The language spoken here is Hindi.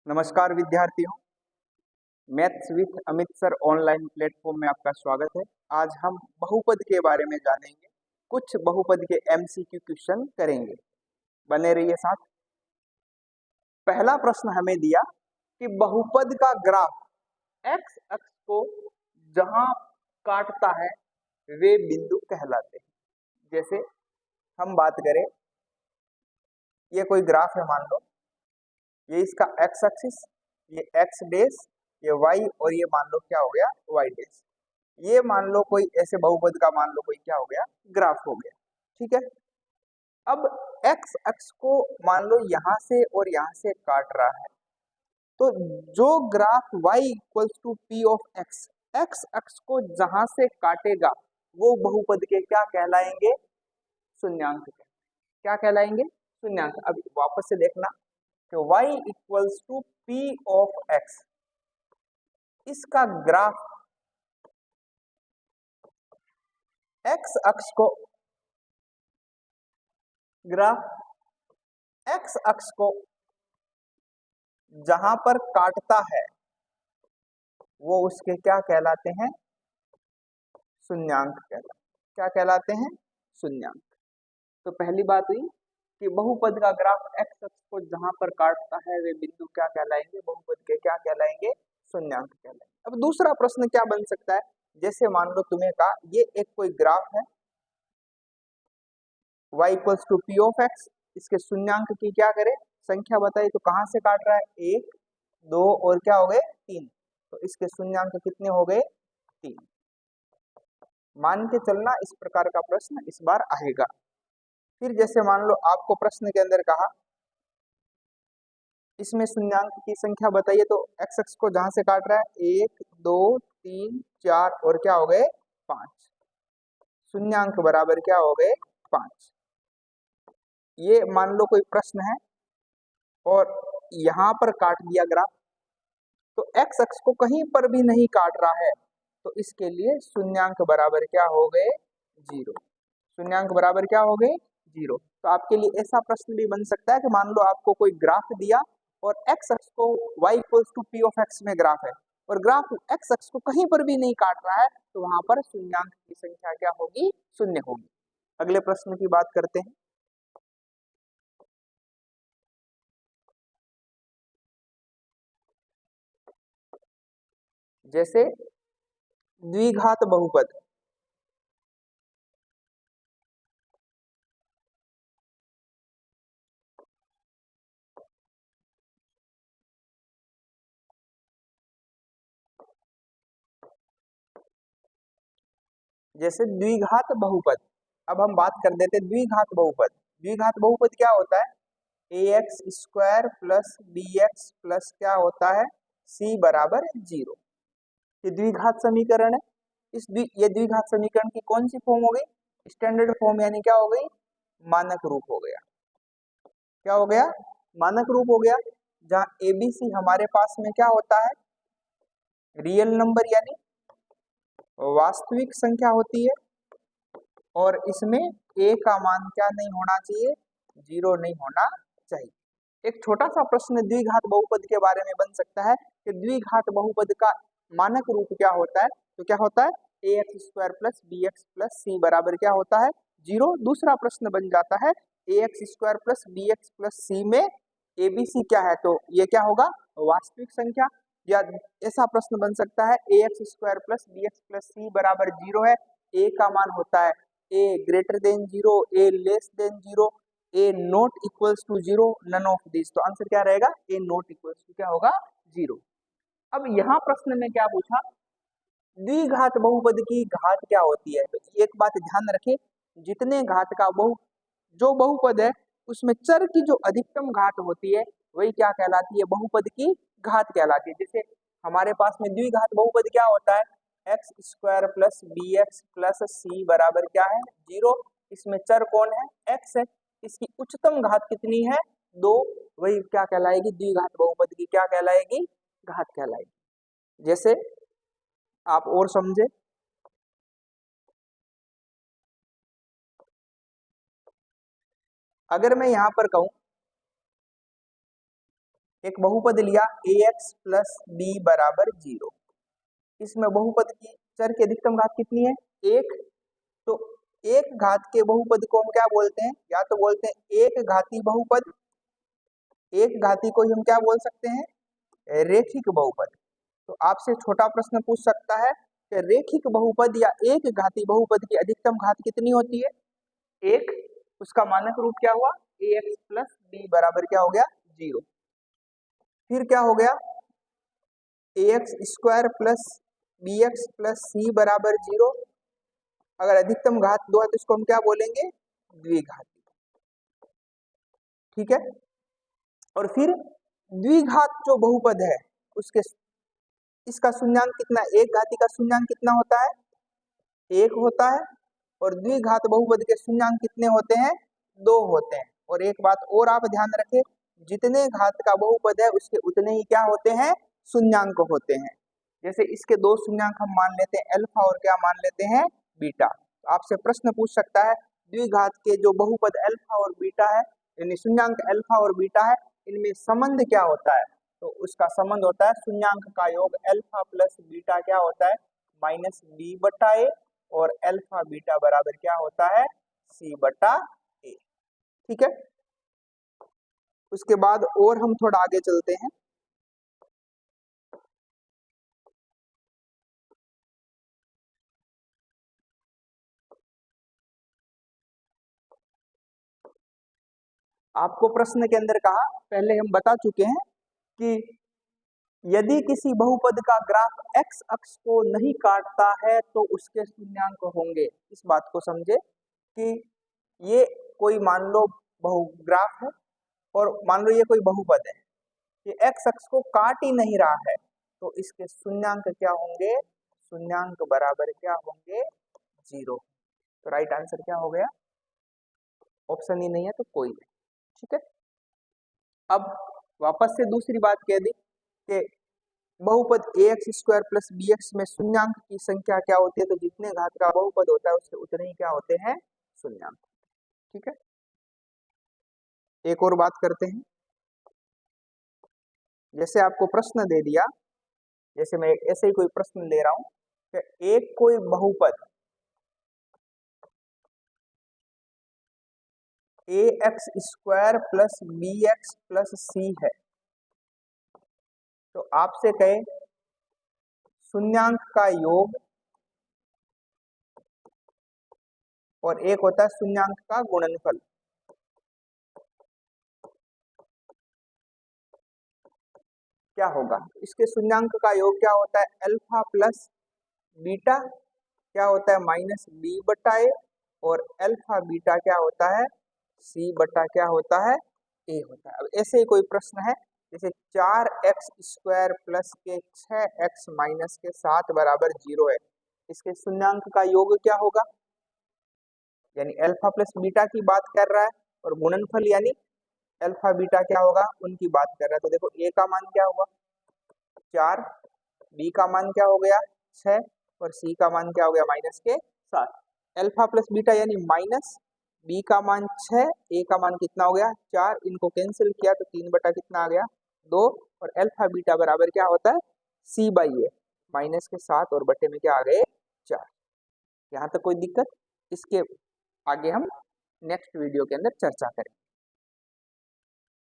नमस्कार विद्यार्थियों। Maths with Amit sir online platform में आपका स्वागत है। आज हम बहुपद के बारे में जानेंगे। कुछ बहुपद के एमसीक्यू क्वेश्चन करेंगे। बने रहिए साथ। पहला प्रश्न हमें दिया कि बहुपद का ग्राफ एक्स अक्ष को जहां काटता है वे बिंदु कहलाते हैं। जैसे हम बात करें, ये कोई ग्राफ है, मान लो ये इसका एक्स एक्सिस, ये एक्स डेश, ये वाई, और ये मान लो क्या हो गया, वाई डेश। ये मान लो कोई ऐसे बहुपद का मान लो कोई क्या हो गया, ग्राफ हो गया। ठीक है। अब एक्स अक्ष को मान लो यहां से और यहां से काट रहा है, तो जो graph y equals to P of X, X अक्ष को जहां से काटेगा वो बहुपद के क्या कहलाएंगे, शून्यांक। क्या कहलाएंगे, शून्यांक। अब वापस से देखना कि y equals to P of X, इसका ग्राफ एक्स अक्ष को जहां पर काटता है वो उसके क्या कहलाते हैं, शून्यांक कहलाते। क्या कहलाते हैं, शून्यांक। तो पहली बात हुई कि बहुपद का ग्राफ एक्स अक्ष को जहां पर काटता है वे बिंदु क्या कहलाएंगे, बहुपद के क्या कहलाएंगे, शून्यांक कहलाएंगे। अब दूसरा प्रश्न क्या बन सकता है, जैसे मान लो तुम्हें कहा ये एक कोई ग्राफ है y equals to P of X, इसके शून्यांक की क्या करें, संख्या बताइए। तो कहां से काट रहा है, एक, दो और क्या हो गए, तीन। तो इसके शून्यांक कितने हो गए, तीन। मान के चलना इस प्रकार का प्रश्न इस बार आएगा। फिर जैसे मान लो आपको प्रश्न के अंदर कहा इसमें शून्यांक की संख्या बताइए, तो एक्स एक्स को जहां से काट रहा है, एक, दो, तीन, चार और क्या हो गए, पांच। शून्यांक बराबर क्या हो गए, पांच। ये मान लो कोई प्रश्न है और यहां पर काट दिया ग्राफ, तो एक्स अक्ष को कहीं पर भी नहीं काट रहा है, तो इसके लिए शून्यांक बराबर क्या हो गए, जीरो। शून्यांक बराबर क्या हो गए, जीरो। तो आपके लिए ऐसा प्रश्न भी बन सकता है कि मान लो आपको कोई ग्राफ दिया और एक्स अक्ष को y equals to P of X में ग्राफ है और ग्राफ एक्स अक्ष को कहीं पर भी नहीं काट रहा है, तो वहां पर शून्यांक की संख्या क्या होगी, शून्य होगी। अगले प्रश्न की बात करते हैं। जैसे द्विघात बहुपद, जैसे द्विघात बहुपद। अब हम बात कर देते हैं द्विघात बहुपद। द्विघात बहुपद क्या होता है, a x square plus B x plus क्या होता है, सी बराबर जीरो। ये द्विघात समीकरण है। ये द्विघात समीकरण की कौन सी फॉर्म हो गई, स्टैंडर्ड फॉर्म, यानी क्या हो गई, मानक रूप हो गया। क्या हो गया, मानक रूप हो गया। जहां एबीसी हमारे पास में क्या होता है, रियल नंबर यानी वास्तविक संख्या होती है, और इसमें ए का मान क्या नहीं होना चाहिए, जीरो नहीं होना चाहिए। एक छोटा सा प्रश्न द्विघात बहुपद के बारे में बन सकता है कि द्विघात बहुपद का मानक रूप क्या होता है, तो क्या होता है, a x square plus B x plus c बराबर क्या होता है, जीरो। दूसरा प्रश्न बन जाता है a x square plus B x plus c में एबीसी क्या है, तो ये क्या होगा, वास्तविक संख्या। या ऐसा प्रश्न बन सकता है a x square plus B x plus c बराबर जीरो है, ए का मान होता है a greater than zero, a less than zero, a not equals to zero, none of this. तो आंसर क्या रहेगा, ए नॉट इक्वल्स टू क्या होगा, जीरो। अब यहाँ प्रश्न में क्या पूछा, द्विघात बहुपद की घात क्या होती है। तो एक बात ध्यान रखें, जितने घात का जो बहुपद है उसमें चर की जो अधिकतम घात होती है वही क्या कहलाती है, बहुपद की घात कहलाती है। जैसे हमारे पास में द्विघात बहुपद क्या होता है, x square plus B x plus c बराबर क्या है, जीरो। इसमें चर कौन है, एक्स है। इसकी उच्चतम घात कितनी है, दो। वही क्या कहलाएगी, द्विघात बहुपद की क्या कहलाएगी, घात कहलाएगी। जैसे आप और समझे, अगर मैं यहां पर कहूं एक बहुपद लिया ax प्लस बी बराबर 0। इसमें बहुपद की चर की अधिकतम घात कितनी है? 1। तो एक घात के बहुपद को हम क्या बोलते हैं? या तो बोलते हैं एक घाती बहुपद, एक घाती को हम क्या बोल सकते हैं? रेखिक बहुपद। तो आपसे छोटा प्रश्न पूछ सकता है कि रेखिक बहुपद या एक घाती बहुपद की अधिकतम घात कितनी होती है? 1। उसका मानक रूप क्या हुआ? ax प्लस बी बराबर क्या हो गया? 0। फिर क्या हो गया? ax square plus B x plus c बराबर 0। अगर अधिकतम घात 2 है तो इसको हम क्या बोलेंगे? द्विघाती। ठीक है। और फिर द्विघात जो बहुपद है उसके इसका शून्यांक कितना? एक घाती का शून्यांक कितना होता है? 1 होता है। और द्विघात बहुपद के शून्यांक कितने होते हैं? 2 होते हैं। और एक बात और आप ध्यान रखें, जितने घात का बहुपद है उसके उतने ही क्या होते हैं? शून्यांक होते हैं। जैसे इसके 2 शून्यांक हम मान लेते हैं अल्फा और क्या मान लेते हैं? बीटा। तो आपसे प्रश्न पूछ सकता है द्विघात के जो बहुपद अल्फा और बीटा है, यानी शून्यांक अल्फा और बीटा है, इनमें संबंध क्या होता है? तो उसका संबंध होता है शून्यांक का योग अल्फा प्लस बीटा क्या होता है? माइनस बी बटा ए। और अल्फा बीटा बराबर क्या होता है? सी बटा ए। ठीक है। उसके बाद और हम थोड़ा आगे चलते हैं। आपको प्रश्न के अंदर कहा, पहले हम बता चुके हैं कि यदि किसी बहुपद का ग्राफ x अक्ष को नहीं काटता है तो उसके शून्यांक होंगे। इस बात को समझे कि ये कोई मान लो बहुग्राफ है और मान लो ये कोई बहुपद है, ये x अक्ष को काट ही नहीं रहा है, तो इसके शून्यांक क्या होंगे? शून्यांक बराबर क्या होंगे? 0। तो राइट आंसर क्या हो गया? ऑप्शन ही नहीं है तो कोई नहीं। ठीक है। अब वापस से दूसरी बात कह दी कि बहुपद ax square plus B X में शून्यांक की संख्या क्या होती है? तो जितने घात का बहुपद होता है उसके उतने ही क्या होते हैं? शून्यांक। ठीक है। एक और बात करते हैं। जैसे आपको प्रश्न दे दिया, जैसे मैं ऐसे ही कोई प्रश्न ले रहा हूं कि एक कोई बहुपद ax square plus B x plus c है, तो आपसे कहे शून्यांक का योग और एक होता है शून्यांक का गुणनफल। क्या होगा? इसके शून्यांक का योग क्या होता है? अल्फा प्लस बीटा क्या होता है? माइनस बी बटा ए। और अल्फा बीटा क्या होता है? सी बटा क्या होता है? ए होता है। अब ऐसे ही कोई प्रश्न है, जैसे 4x स्क्वायर प्लस के 6x माइनस के 7 बराबर 0 है, इसके शून्यांक का योग क्या होगा? यानी अल्फा प्लस बीटा की बात कर रहा है और गुणनफल यानी अल्फा बीटा क्या होगा? उनकी बात कर रहा है। तो देखो ए का मान क्या होगा? 4, बी का मान क्या हो गया? 6 और सी का मान क्या हो गया? माइनस के 7। अल्फा प्लस बीटा यानी माइनस बी का मान 6, ए का मान कितना हो गया? 4। इनको कैंसिल किया तो 3 बटा कितना आ गया? 2। और अल्फा बीटा बराबर क्या होता है? सी बाई ए। माइनस के 7 और बटे में क्या आ गए? 4। यहाँ तक कोई दिक्कत? इसके आगे हम नेक्स्ट वीडियो के अंदर चर्चा करें।